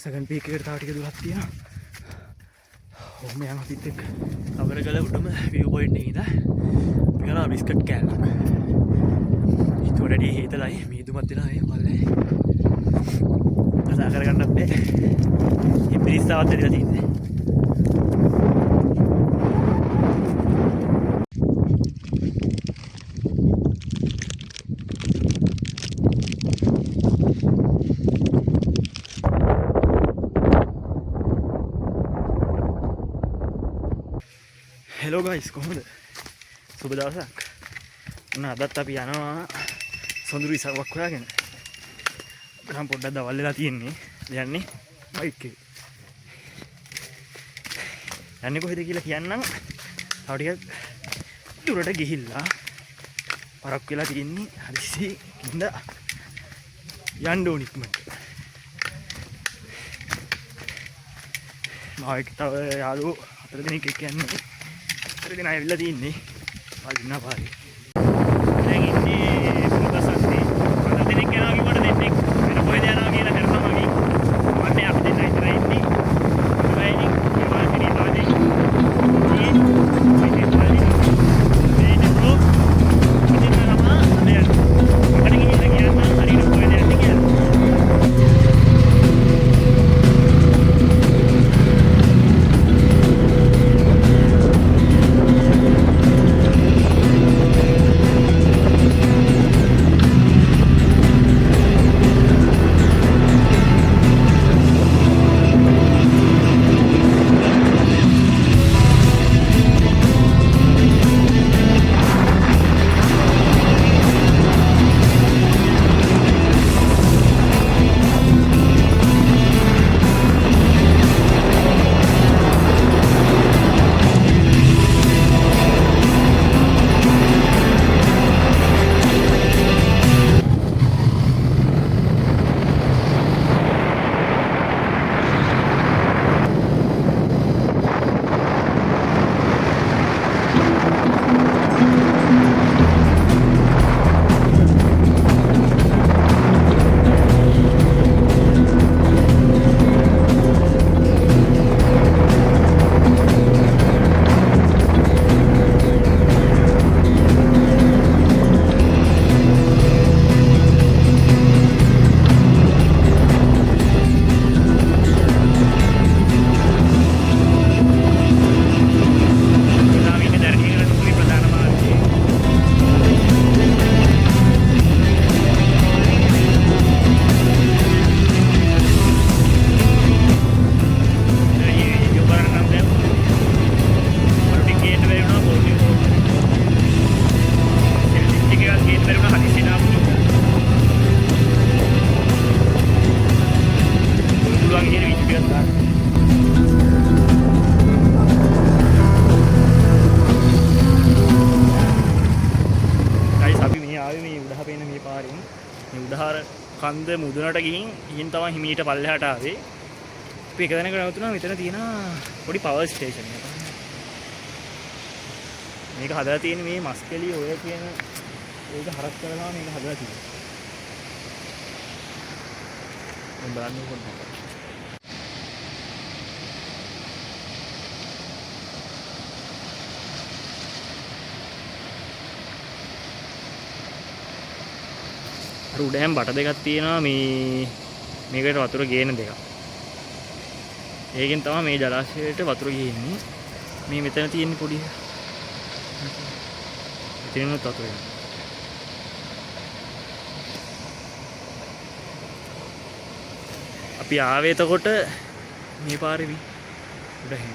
Second peak එකට තව ටික දුරක් තියෙනවා. ඔහොම යනවා අපිත් එක්ක. අවරගල උඩම view point එකේ ඉඳලා යනවා බිස්කට් කෑල්ලක්. ඊට වඩා හේතලයි මීදුමත් වෙනවා මේ පල්ලේ. කතා කරගන්නත් බැහැ. මේ පිරිස්සාවත් ඇදලා තියෙන්නේ. හෙලෝ ගයිස් කොහොමද? සුබ දවසක්. අදත් අපි යනවා සොඳුරු ඉසාවක් හොයාගෙන. නම් පොඩ්ඩක් දවල් වෙලා තියෙන්නේ. යන්නේ බයික් එකේ. යන්නේ කොහෙද කියලා කියන්නම්. තව ටිකක් දුරට ගිහිල්ලා පරක් වෙලා තියෙන්නේ. හරිසි ඉඳ යන්න ඕනි ඉක්මනට. මායික් තව යාළුවෝ 4 දෙනෙක් එක්ක යන්නේ. දෙන ඇවිල්ලා තින්නේ වල්ිනා පාරේ. දැන් ඉන්නේ සුබසන්තේ. අද දිනෙක යනවා කිව්වට දෙන්නෙක් වෙන කොහෙද යනවා කියලා කරනවා වගේ. මන්නේ අපි දෙන්න ඉතරයි ඉන්නේ. වෙයිනි ඒවා පිළි තාදේ. මේ දෙපාරේ. මේ බ්‍රෝ. ඉතින් මම දැන් අර ගිහින් කියන්න හරියට කොහෙද යන්නේ කියලා. කන්ද මුදුනට ගිහින් ඉන් තමයි හිමීට පල්ලෙහාට ආවේ. අපි එක දැනකට නවතුනා. මෙතන තියෙන පොඩි පවර් ස්ටේෂන් එකක්. මේක හදලා තියෙන්නේ මේ මස්කෙලිය ඔය කියන ඒක හරස් කරලා මේක හදලා තියෙන්නේ. මම බලන්න කොහොමද. අර උඩහැම් බට දෙකක් තියෙනවා මේකට වතුර ගේන දෙකක්. ඒකෙන් තමයි මේ ජලාශයට වතුර ගේන්නේ. මේ මෙතන තියෙන පොඩි එතනත් වතුර යනවා. අපි ආවේ එතකොට මේ පාරේ උඩහැම්.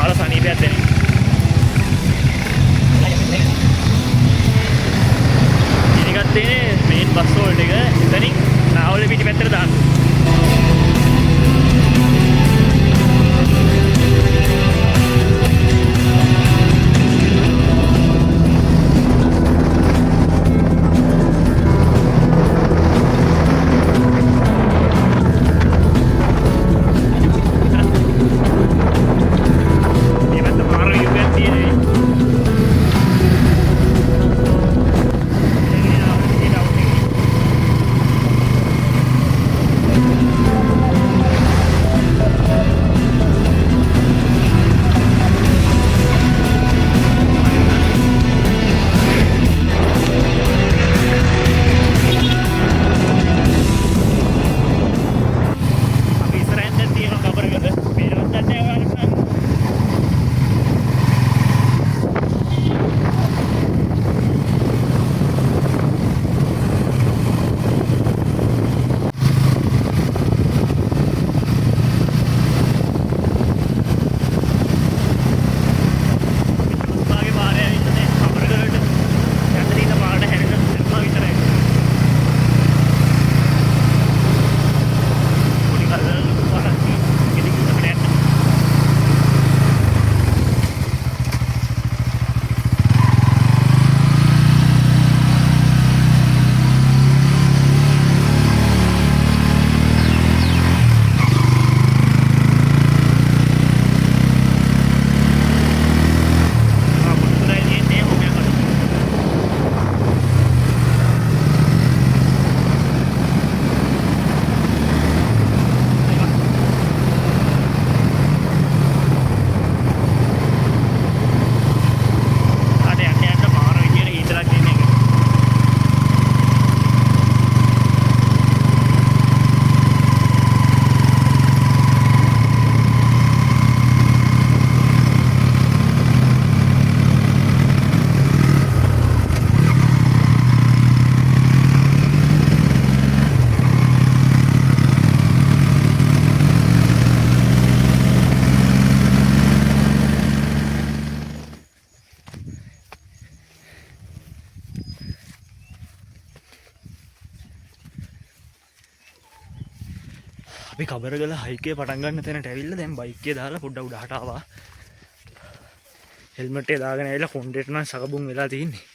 දාලා සනීපයක් දෙන්න. ඉනිකත් තියෙන්නේ මේන් බස් හෝල්ඩ් එක එතනින් නාවල පිටිපැත්තට දාන්න. අපි කබරගල හයිකේ පටන් ගන්න තැනට ඇවිල්ලා දැන් බයික් එක දාලා පොඩ්ඩක් උඩහට ආවා. හෙල්මට් එක දාගෙන ඇවිල්ලා කොණ්ඩේට නම් සකබුන් වෙලා තින්නේ.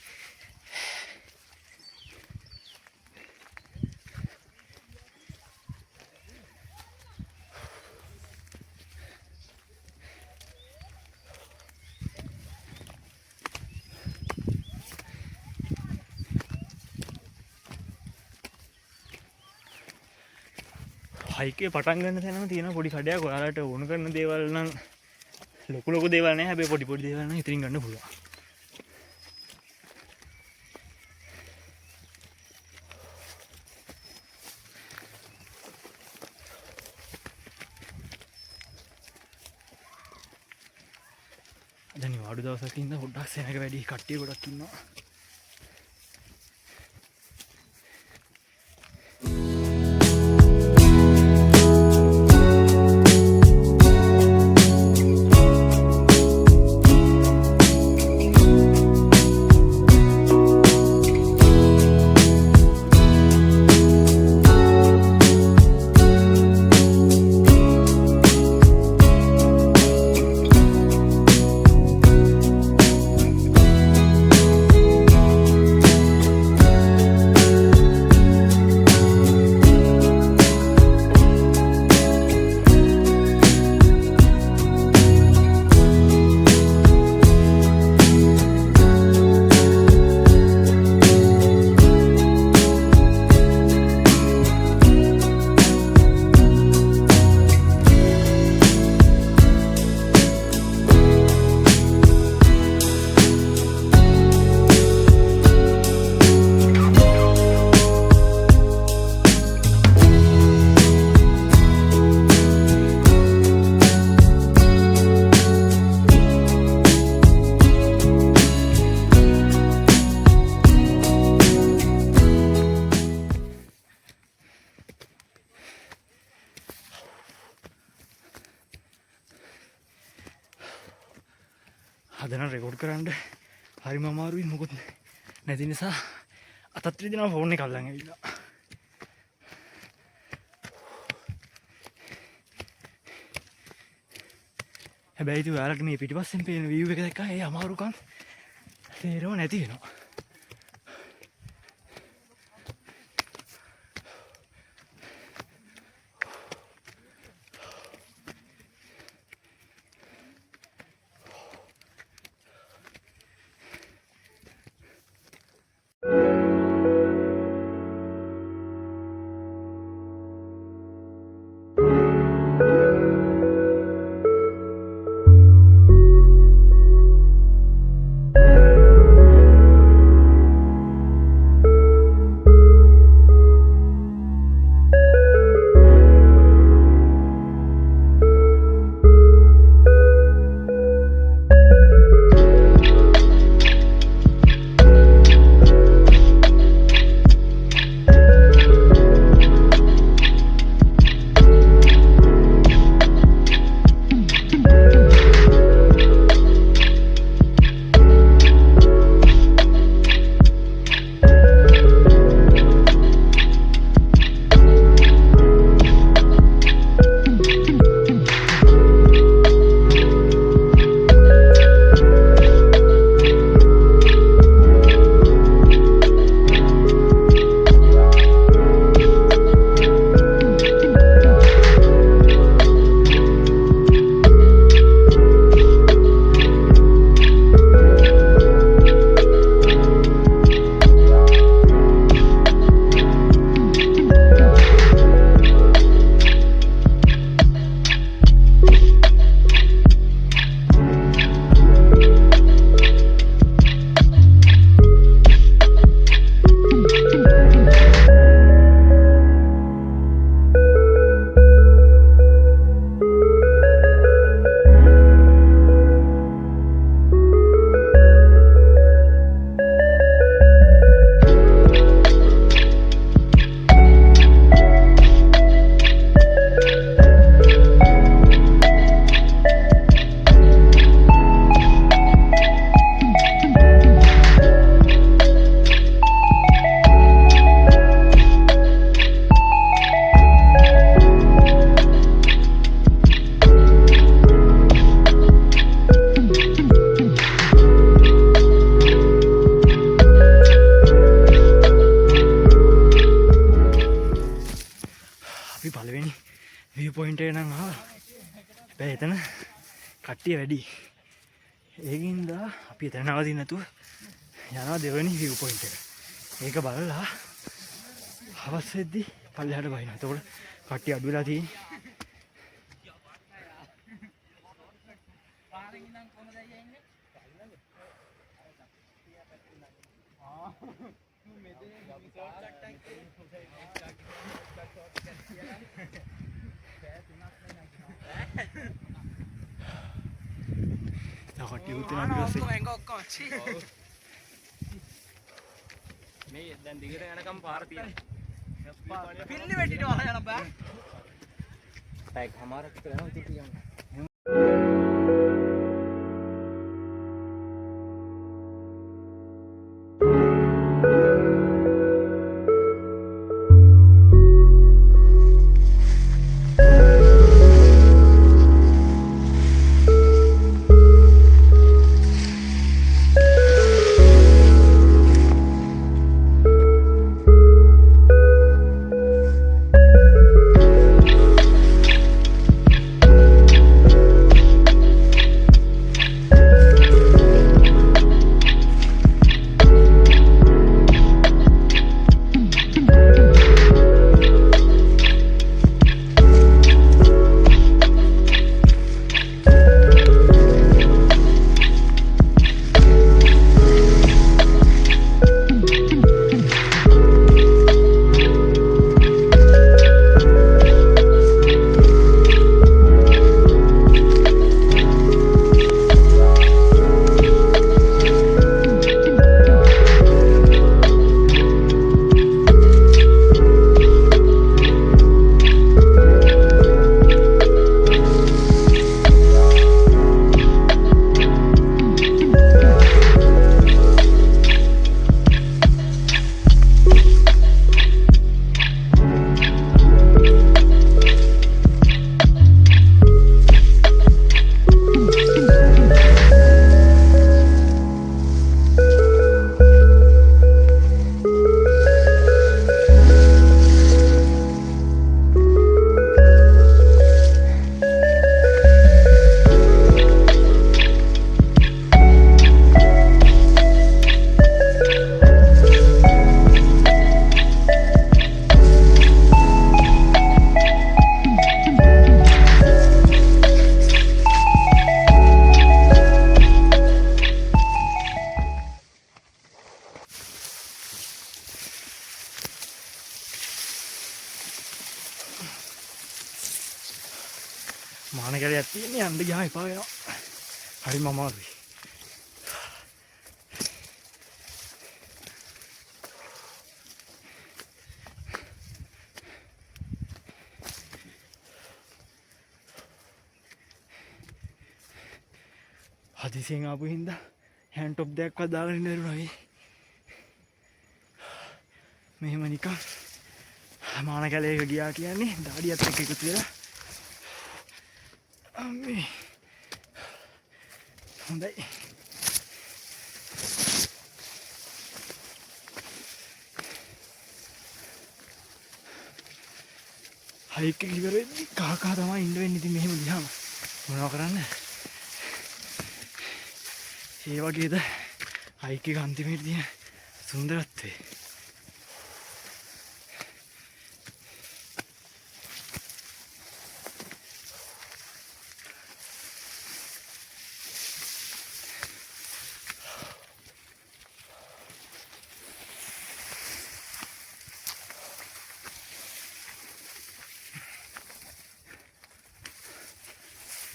හයිකේ පටන් ගන්න තැනම තියෙන පොඩි කඩයක් ඔයාලට ඕන කරන දේවල් නම් ලොකු දේවල් නෑ හැබැයි පොඩි දේවල් නම් ඉතින් ගන්න පුළුවන්. දැන් වාඩු දවසක් ඉඳන් පොඩ්ඩක් සෙනග වැඩි කට්ටිය ගොඩක් ඉන්නවා. අද නම් රෙකෝඩ් කරන්න හරිම අමාරුයි මොකද නැති නිසා අතත් රිදෙනවා ෆෝන් එක අල්ලන් ඇවිල්ලා. හැබැයි ඉතින් ඔයාලට මේ පිටිපස්සෙන් පේන view එක දැක්කම ඒ අමාරුකම් තේරෙව නැති වෙනවා. view point එක නම් ආවා. හැබැයි එතන කට්ටිය වැඩි. ඒකින්ද අපි එතන නවතින්න නැතුව යනවා දෙවෙනි view point එක. ඒක බලලා හවස් වෙද්දි පල්ලෙහාට බහිනවා. එතකොට කට්ටිය අඩු වෙලා තියෙන්නේ. මේ දැන් දිගට යනකම් පාර තියෙනවා. පිල්ලි වැටිට වහලා යන්න බෑ. පැයක් හමාරක් විතර යනවා ඉතින් කියන්න. යන්න ගියා එපා වෙනවා. හරිම අමාරුයි. හදිසියෙන් ආපු හින්දා හෑන්ඩ් ටොප් දෙකක්වත් දාගෙන ඉන්න දරුණා වගේ. මෙහෙම නිකන් මාන කැලේක ගියා කියන්නේ දාඩියත් එක්ක එකතු වෙලා. අම්මේ හොඳයි. හයික් එක ඉවර වෙද්දි කහ කහ තමයි ඉන්න වෙන්නේ. ඉතින් මෙහෙම ගියාම මොනව කරන්නේ? ඒ වගේද හයික් එක අන්තිමේට තියෙන සුන්දරත්වය.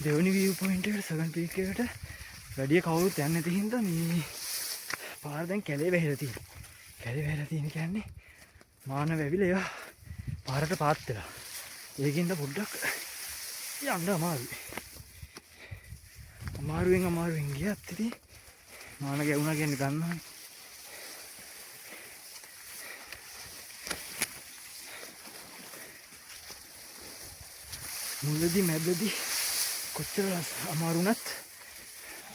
දෙවනි view point එකට සගන් පීක් එකට වැඩිය කවුරුත් යන්නේ නැති හින්දා මේ පාර දැන් කැලේ වැහිලා තියෙනවා. කැලේ වැහිලා තියෙන කියන්නේ මාන වැවිලා ඒවා පාරට පාත් වෙලා. ඒකින්ද පොඩ්ඩක් යන්න අමාරුයි. අමාරුවෙන් ගියත් ඉතින් මාන ගැවුණා කියන්නේ දන්නවනේ. මුලදී මැදදී කොච්චර අමාරු වුණත්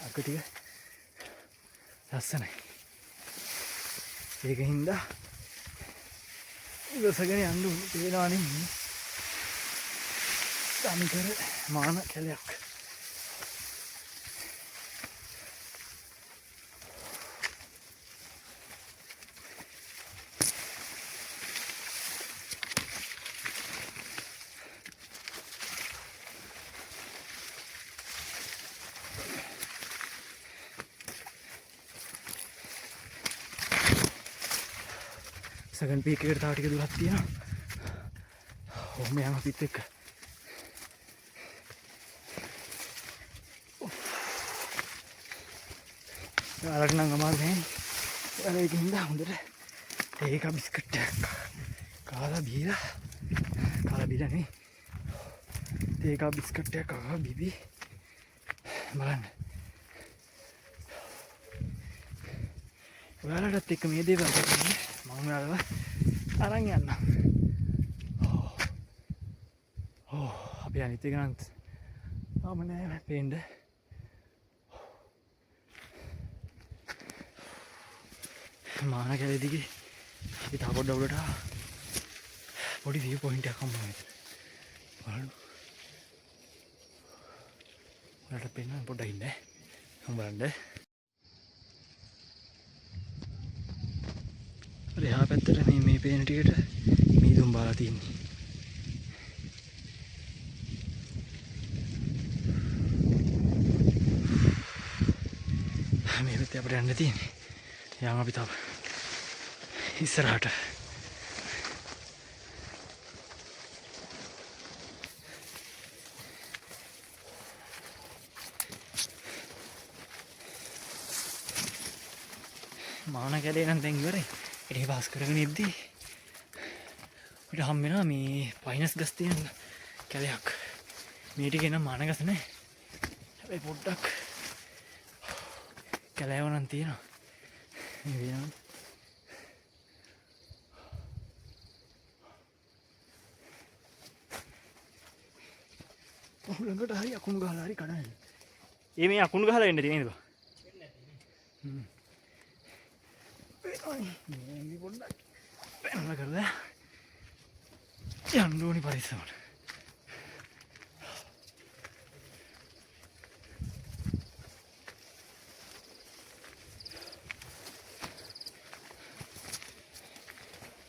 අක ටික ලස්සනයි. ඒකින්ද ඉවසගෙන යන්න උනේ තේරෙනවනේ. තනිකර මාන කැලයක්. සගන් පීක් එකට තව ටික දුරක් තියෙනවා. ඔහොම යන අපිත් එක්ක. ඔයාලට නම් අමාරු නෑනේ. ඔයාලා ඒකින්ද හොඳට ඒක බිස්කට් එකක් කාලා බීලා නේ. ඒක බිස්කට් එකක් කාලා බිබි බලන්න. ඔයාලටත් එක්ක මේ දේවල් කරන්නේ මම ඔයාලව අරන් යන්න. අපි අනිත් එක නම් තාම නෑ පේන්න. මාන කැලේ දිගේ අපි තා පොඩ්ඩක් උඩට පොඩි view point එකක් හම්බ වෙනවා. බලන්න. ඔයාලට පේන්න පොඩ්ඩක් ඉන්න. බලන්න. එහා පැත්තට මේ පේන ටිකට මීදුම් බාලා තියෙන්නේ. මේ පැත්තේ අපිට යන්න තියෙන්නේ. යන් අපි තව ඉස්සරහට. මාන කැලේ නම් දැන් ඉවරයි. ඒ පාස් කරගෙන ඉද්දි අපිට හම් වෙනවා මේ පයිනස් ගස් තියෙන කැලයක්. මේ ටිකේ නම් මාන ගස් නැහැ. හැබැයි පොඩ්ඩක් කැලෑව නම් තියෙනවා. මේ වෙනවා. ළඟට හරි අකුණු ගහලා හරි කඩන්න. මේ අකුණු ගහලා එන්න තියෙනේද බා? මේ පොඩ්ඩක් පැනලා කරලා යන්න ඕනි පරිස්සමට.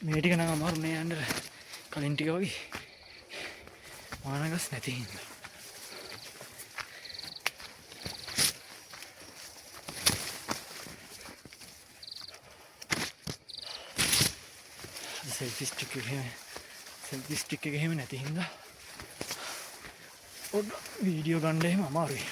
මේ ටික නම් අමාරු නෑ යන්න. කලින් ටික වගේ මානගස් නැති හින්දා. සෙල්ෆි ස්ටික් එක එහෙම නැති හින්දා වීඩියෝ ගන්න එහෙම අමාරුයි.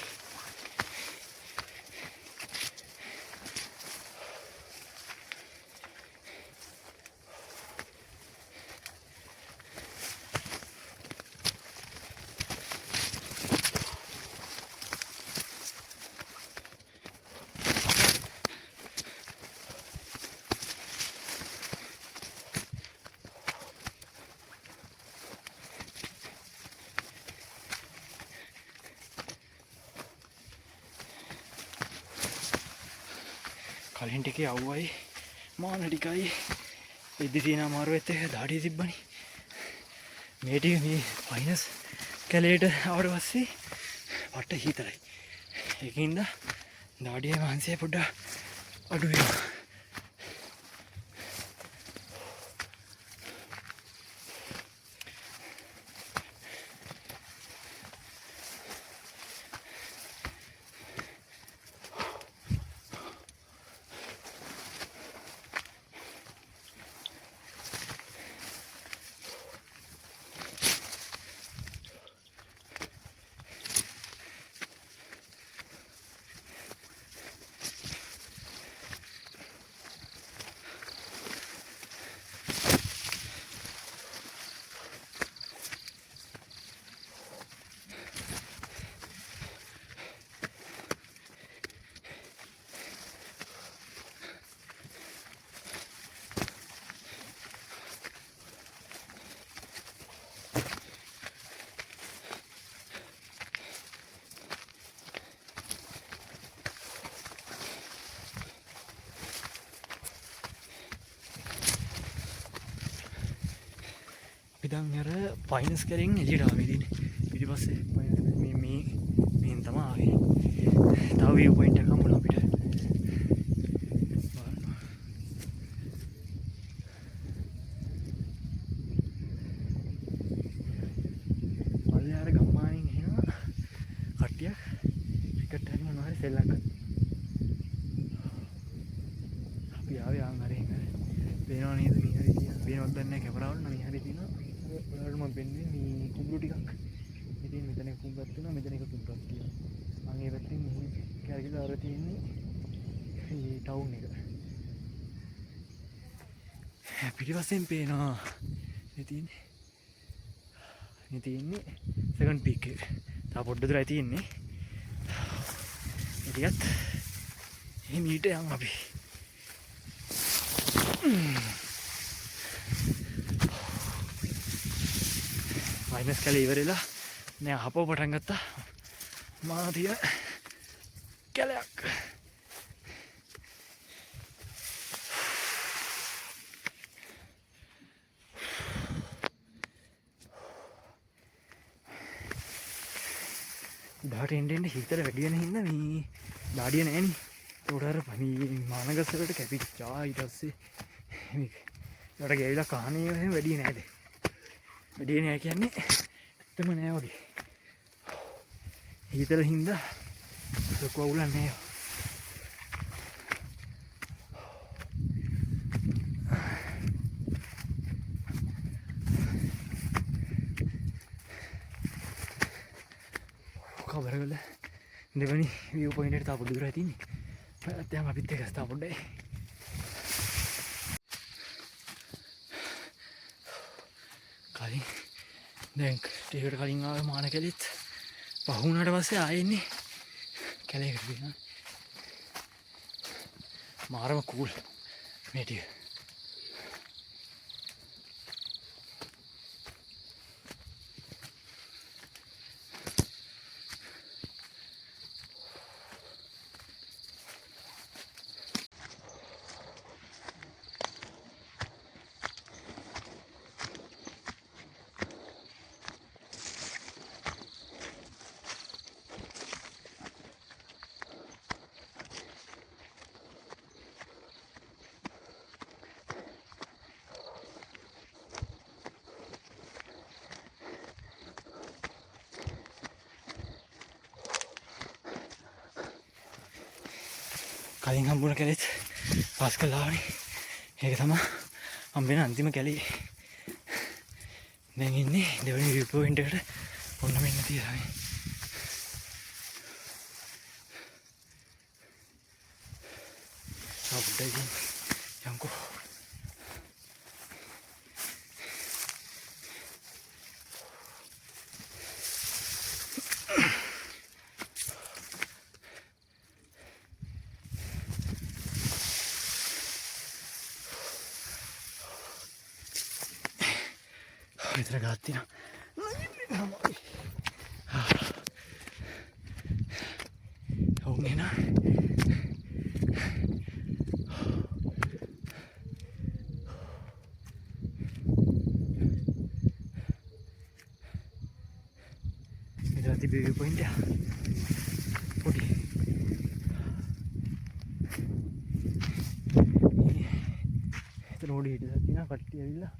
කලින් ටිකේ අවුවයි මාන ටිකයි ඉදි තියෙන අමාරුවෙත් එක දාඩිය තිබ්බනේ. මේ ටික මේ ෆයිනස් කැලේට ආවට පස්සේ වට හීතරයි. ඒකින්ද දාඩියේ මාංශය පොඩ්ඩක් අඩු වෙනවා. ඉතින් අර ෆයිනස් කරෙන් එළියට ආවේ ඉතින් ඊට පස්සේ මේන් තමයි ආවේ. තව view point එකක් හම්බුණා අපිට. පල්ලේ අර ගම්මානෙන් එනවා කට්ටියක් ක්‍රිකට් හරි මොනවා හරි සෙල්ලම් කරනවා. අපි ආවේ ආන් හරි පේනවා නේද මේ හරි තියෙනවා. පේනවද දන්නේ නැහැ කැමරාවල නම් මේ හරි තියෙනවා. ඔයාලට මම පෙන්නේ මේ කුඹුරු ටිකක්. ඉතින් මෙතන කුඹක් තියෙනවා මෙතන එක කුඹක් තියෙනවා. මම ඒ පැත්තෙන් මෙහි කැරකිලා අර තියෙන්නේ මේ ටවුන් එක. පිටිපස්සෙන් පේනවා මේ තියෙන්නේ සෙකන්ඩ් පීක් එක. තා පොඩ්ඩ දුරයි තියෙන්නේ. ඉතියත් මේ මීට යන් අපි. ෆයිනස් කැලේ ඉවරලා නෑ හපව පටන් ගත්තා. මා තියෙන කැලයක්. දාට එන්න හිතට වැඩි වෙන හින්දා මේ දාඩිය නෑනේ. ඒකට අර මේ මානගස් වලට කැපිච්චා. ඊට පස්සේ මේකට ගෑවිලා කහනේ එහෙම වැඩි නෑද? වැඩි නෑ කියන්නේ ඇත්තම නෑ වගේ. හිතල හින්දා ලොකු අවුලක් නෑ. කවරවල දෙවනි view point එකට තා පොඩි දුරයි තියෙන්නේ. දැන් අපිත් එක්ක තා පොඩ්ඩයි. කලින් දැන් ටිකට කලින් ආවේ මාන කැලෙත් පහ වුණාට පස්සේ ආයෙ එන්නේ කැලේකට තියෙනවා. මාරම කූල් මේ ටික. කලින් හම්බුණ කැලෙත් පාස් කළා ආවේ. ඒක තමයි හම්බෙන අන්තිම කැලේ. දැන් ඉන්නේ දෙවෙනි view point එකට. ඔන්න මෙන්න තියලා. අවුඩයි යංකෝ. විතර ගත්තින ඔවුන් එන මෙතන තිබෙවි පොයින්ට් එක පොඩි එතන ඕඩි හිටලා තියෙනවා කට්ටිය ඇවිල්ලා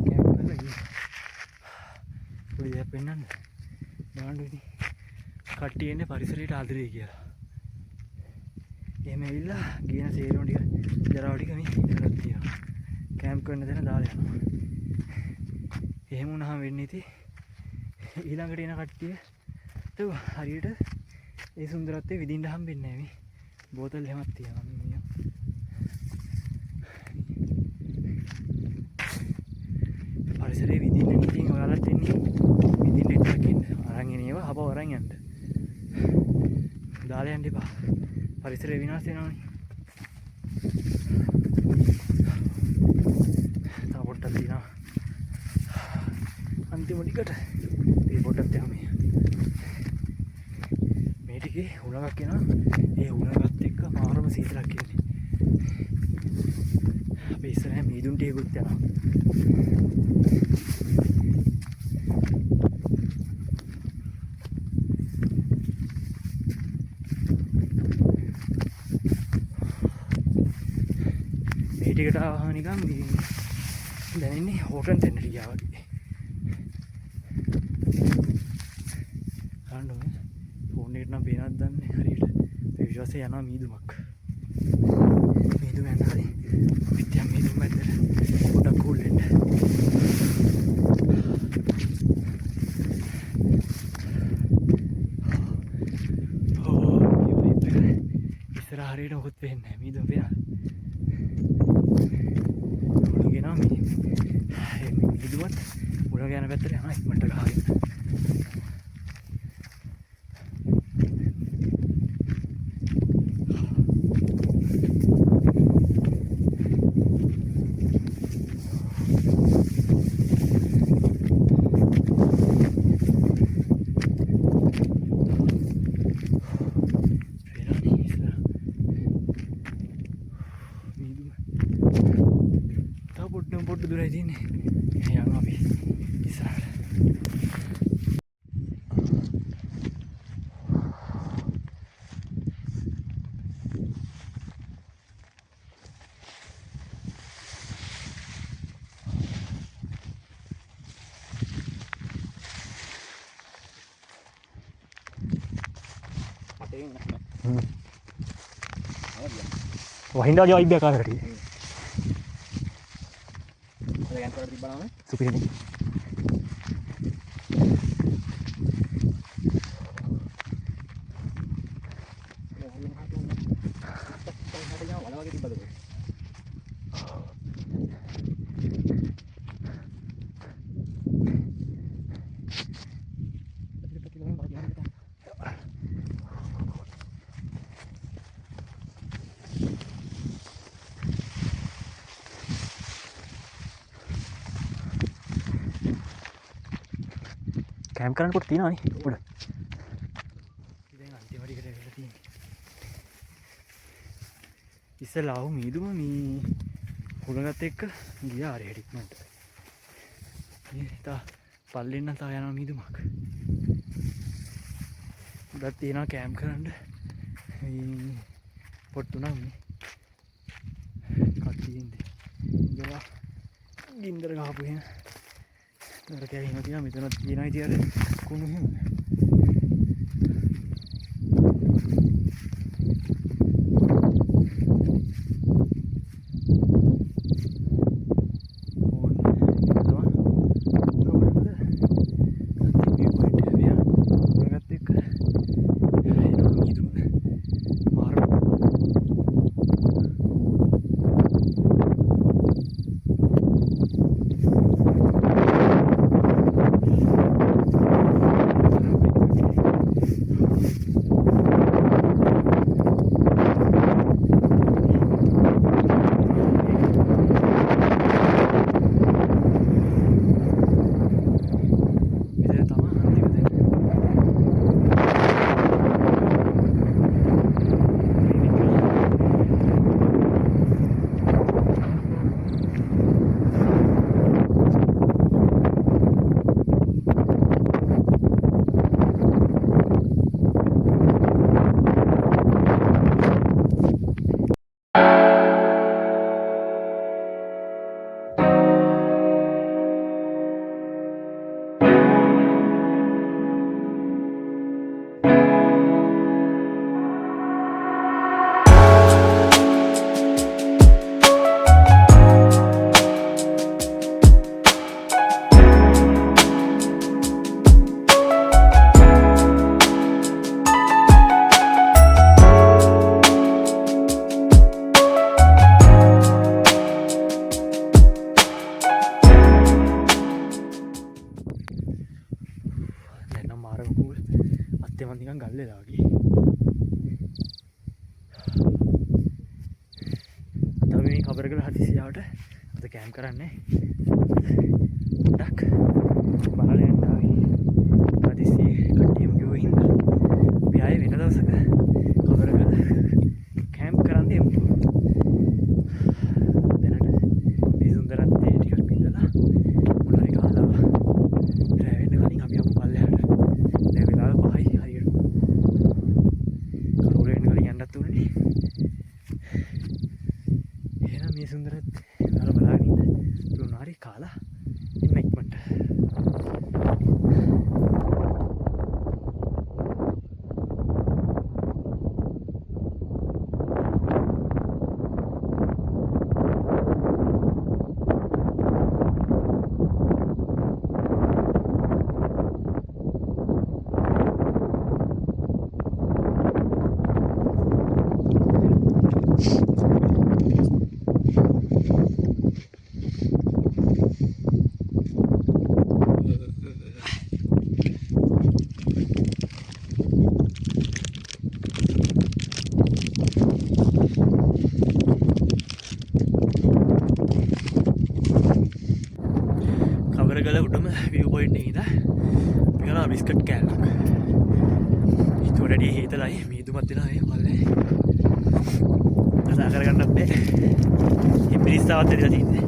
කැම්ප් කරලා ගියා. පොඩි දෙයක් පෙන්නන්න දාන්න ඉතින් කට්ටිය එන්නේ පරිසරයට ආදරේ කියලා. එහෙම ඇවිල්ලා ගියන සේරම ටික ජරාව ටික මේ කරත් තියනවා. කැම්ප් කරන තැන දාලා යනවා. එහෙම වුණාම වෙන්නේ ඉතින් ඊළඟට එන කට්ටියට හරියට ඒ සුන්දරත්වය විඳින්න හම්බෙන්නේ නැහැ මේ. බෝතල් එහෙමත් තියනවා මේ. පරිසරයේ විඳින්න ඉතින් ඔයාලත් එන්නේ විඳින්න එකක් ඉන්න. අරන් එන ඒවා හපව අරන් යන්න. දාලා යන්න එපා. පරිසරය විනාශ වෙනවනේ. තව පොඩ්ඩක් දිනවා. අන්තිම ටිකට මේ පොඩ්ඩක් තියමු. මේ ටිකේ උණගක් එනවා. ඒ උණගත් එක්ක මාරම සීතලක් එන්නේ. අපි ඉස්සරහ මීදුන් ටිකකුත් යනවා. ටිකට ආවම නිකන් දැනෙන්නේ හෝටන් දෙන්නට ගියා වගේ. ගන්න ඕනේ. ෆෝන් එකට නම් පේනවද දන්නේ හරියට. ඒ විශ්වාසය යනවා මීදුමක්. මීදුම යන හරි. පිටියම් මීදුම මැද්දට පොඩක් කූල් වෙන්න. ඉස්සරහ හරියට මොකුත් වෙන්නේ නැහැ. මීදුම පේනවා. මිදුවත් උඩ යන පැත්තට යනවා ඉක්මනට ගහගෙන. පොඩ්ඩ දුරයි තියෙන්නේ. යනවා අපි ඉස්සරහට. වහින්දා ජෝ ඉබ්බේ කාරකට. Supir ini. කැම්ප් කරන්නකොට තියෙනවනේ උඩ. ඉතින් අන්තිම ටිකට ඇවිල්ලා තියෙන්නේ. ඉස්සලා ආව මීදුම මේ හොලගත් එක්ක ගියා ආරේ හිටින්නට. මේ තා පල්ලෙන් නම් තා යනවා මීදුමක්. උඩත් තියෙනවා කැම්ප් කරන්න. මේ පොට්ටු නම් මේ කට්ටියින්ද. ඉඳලා ගින්දර ගහපු එහෙම. අර කැහිම තියා මෙතන තියෙනවා ඉතින් අර කුණු හිම. වෙලාවට අද කැම්ප් කරන්නේ ඩක් බලලා යන්න ආවේ. හදිස්සියේ කට්ටියම ගිහුව හින්දා අපි ආයේ වෙන දවසක කවරගල කැම්ප් කරන්න යමු. දැනට මේ සුන්දරත්වයේ ටිකක් බින්දලා මොනවාරි කාලා රැ වෙන්න කලින් අපි යමු පල්ලෙහාට. දැන් වෙලාව 5යි හරියට. කරුල වෙන්න කලින් යන්නත් උනේ. එහෙනම් මේ සුන්දරත්වය බලාගෙන ඉන්න මොනවාරි කාලා ඉන්න ඉක්මනට. කවරගල උඩම view point එකේ ඉඳලා පියනවා බිස්කට් කෑල්ලක්. ඊට වඩා හේතලයි මීදුමත් වෙලා මේ පල්ලේ. කතා කරගන්නත් බෑ. මේ පිරිස්සාවත් දෙලා තියෙන්නේ.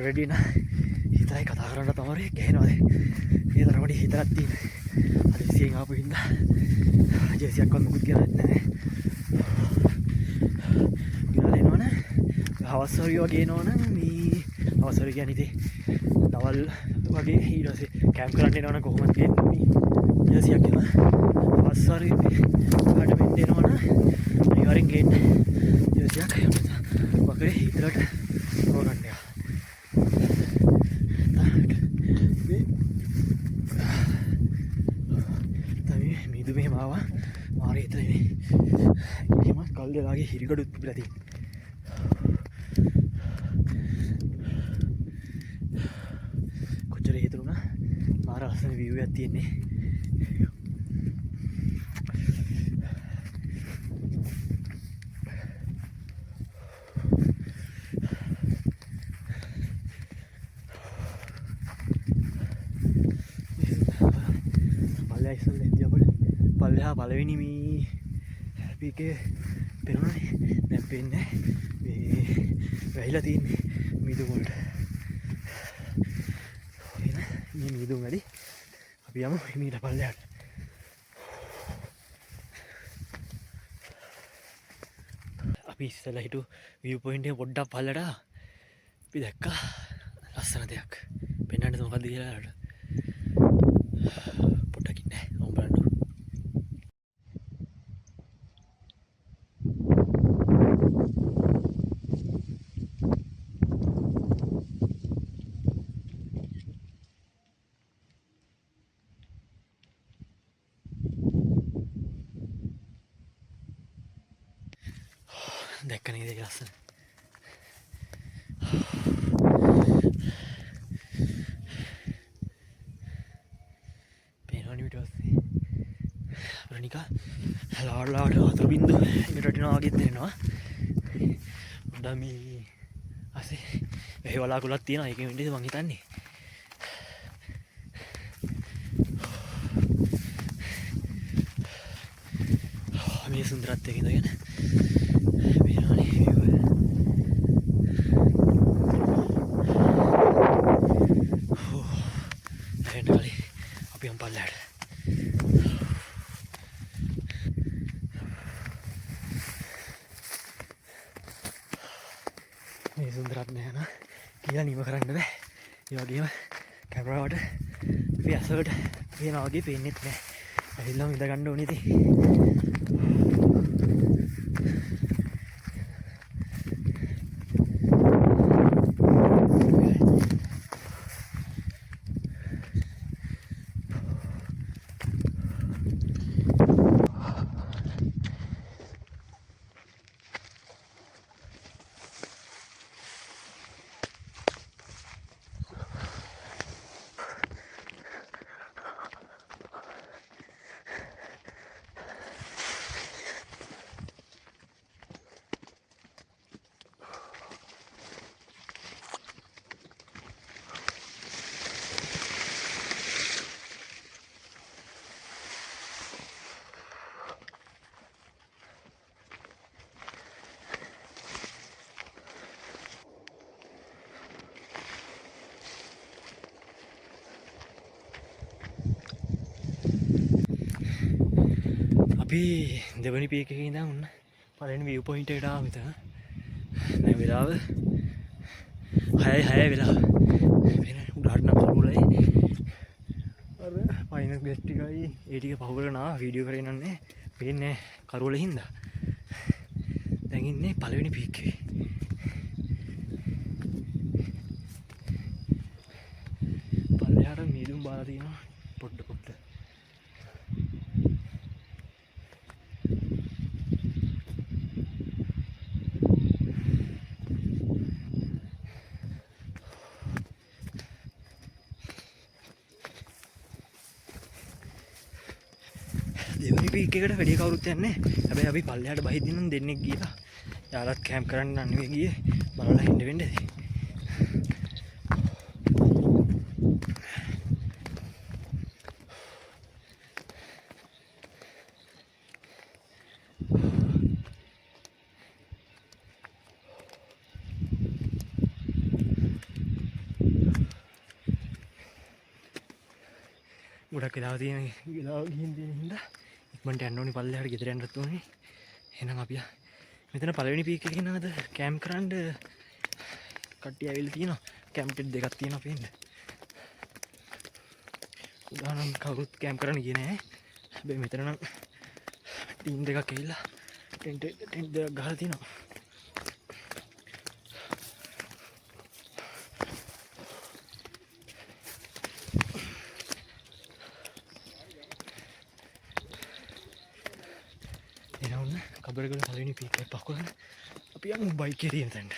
රෙඩි නා හිතයි කතා කරන්න තමයි ගහනවාද මේ තරමට හිතරක් තියෙන අද විසියෙන් ආපු හින්දා ජෙසියක්වත් මුකුත් කියන්නේ නැහැ. ගිනාල එනවනේ හවස් වගේ වගේ එනවනම් මේ හවස් වගේ කියන්නේ ඉතින් දවල් වගේ ඊට පස්සේ කැම්ප් කරන්න එනවනම් කොහොමද කියන්නේ මේ ජෙසියක් එනවා හවස් වගේ කාට මෙන්න එනවනම් අනිවාර්යෙන් ගේන්න ජෙසියක් වගේ හිතරට හොරන්න මාර හිතන එහෙම කල් දෙලාගේ හිරිකඩුත් පිපිලා තියෙනවා. කොච්චර හිතරුණා මාර ලස්සන view එකක් තියෙන්නේ. පල්ලෙහා පළවෙනි මේ පීකේ පෙනුනේ දැන් පේන්නේ මේ වැහිලා තියෙන්නේ මීදුම් වලට. මේ මීදුම් වැඩි අපි යමු මීට පල්ලෙහාට. අපි ඉස්සෙල්ලා හිටු view point එක පොඩ්ඩක් පල්ලට අපි දැක්කා ලස්සන දෙයක්. පෙන්නන්නද මොකද්ද කියලා පොඩ්ඩක් ඉන්නේ. ඔව් බලන්න. දැක්ක නේද ඒක ලස්සන. නිකන් ලාඩලාට වතුර බින්දු එකට වටිනවා වගේ දැනෙනවා. උඩ මේ අසේ ඒ වලාකුලක් තියෙනවා. ඒකෙන් වෙන්නේ මං හිතන්නේ. මේ සුන්දරත්වය ඉඳගෙන මේනවනේ view එක. එහෙනම් අපි යම් පල්ලෙහාට. මේ සුන්දරත්වය යන කියලා නිම කරන්න බෑ. ඒ වගේම කැමරාවට අපි අසවට පේනවා වගේ පේන්නේ නැහැ. ඇවිල්ලාම ඉඳ ගන්න ඕනේ ඉතින්. අපි දෙවනි පීක් එකේ ඉඳන් ඔන්න පළවෙනි view point එකට ආවා මෙතන. දැන් වෙලාව 6:06 වෙලාව. වෙන උඩහට නම් කරුලයි. අර පයින් බෙස් ටිකයි ඒ ටික පහු කරගෙන ආවා වීඩියෝ කරේ නන්නේ. පේන්නේ කරුවල හින්දා. දැන් ඉන්නේ පළවෙනි පීක් එකේ. පල්ලෙහාට මීදුම් බාලා තියෙනවා පොඩ්ඩ. දෙවනි පීක් එකට වැඩි කවුරුත් යන්නේ නැහැ. හැබැයි අපි පල්ලෙහාට බහිද්දි නම් දෙන්නෙක් ගියා. යාළුවත් කැම්ප් කරන්න නෙවෙයි ගියේ. බලලා හින්න වෙන්නේ. ගොඩක් වෙලාව තියෙන වෙලාව ගිහින් තියෙන හින්දා ඉක්මනට යන්න ඕනේ පල්ලෙහාට ගෙදර යන්නත් ඕනේ. එහෙනම් අපි මෙතන පළවෙනි පීක් එකේ නේද කැම්ප් කරන්න කට්ටිය ඇවිල්ලා තියෙනවා. කැම්ප් දෙකක් තියෙනවා පේන්න. උදානම් කවුරුත් කැම්ප් කරන්න ගියේ නැහැ. හැබැයි මෙතන නම් ටීම් දෙකක් ඇවිල්ලා ටෙන්ට් දෙකක් ගහලා තියෙනවා. කබරගල පළවෙනි පීක් එක පහ කරගෙන අපි යමු බයික් එකේ තියෙන තැනට.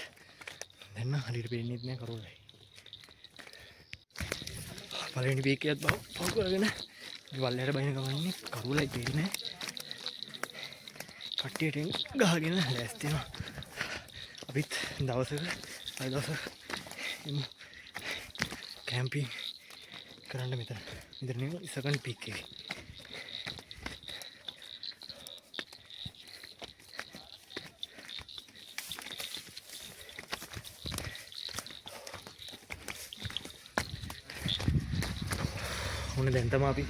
දැන් නම් හරියට පේන්නේ නැහැ කරුවලයි. පළවෙනි පීක් එකත් පහ කරගෙන වල්ලයට බයින ගමන්නේ කරුවලයි පේන්නේ. කට්ටියට ගහගෙන ලෑස්ති වෙනවා. අපිත් දවසක කැම්පින් කරන්න මෙතන නෙමෙයි ඉස්සකන් පීක් එකේ. උන දැන් තමයි අපි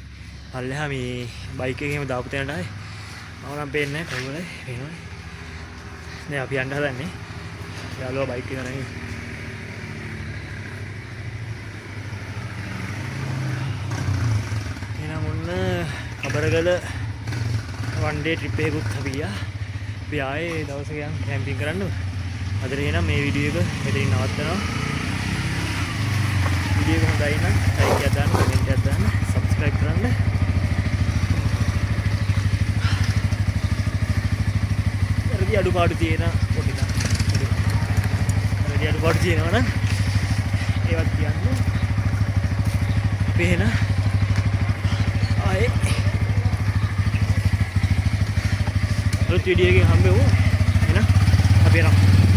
පල්ලෙහා මේ බයික් එකේම දාපු තැනට ආවේ. මම නම් පේන්නේ නැහැ කවුරුයි පේනවනේ. දැන් අපි යන්න හදන්නේ. යාළුවා බයික් එක අරගෙන. එහෙනම් ඔන්න කබරගල වන් ඩේ ට්‍රිප් එකකුත් අපි ගියා. අපි ආයේ දවසක යන් කැම්පින් කරන්න. අද එහෙනම් මේ වීඩියෝ එක මෙතනින් නවත්තනවා. වීඩියෝ එක හොඳයි නම් ලයික් එකක් දාන්න, කමෙන්ට් එකක් දාන්න, සබ්ස්ක්‍රයිබ් කරන්න. වැඩි අඩුපාඩු තියෙන පොඩි තා. වැඩි අඩුපාඩු තියෙනවා නම් ඒවත් කියන්න. අපි එහෙනම් ආයේ අලුත් වීඩියෝ එකකින් හම්බෙමු. එහෙනම් අපි යනවා.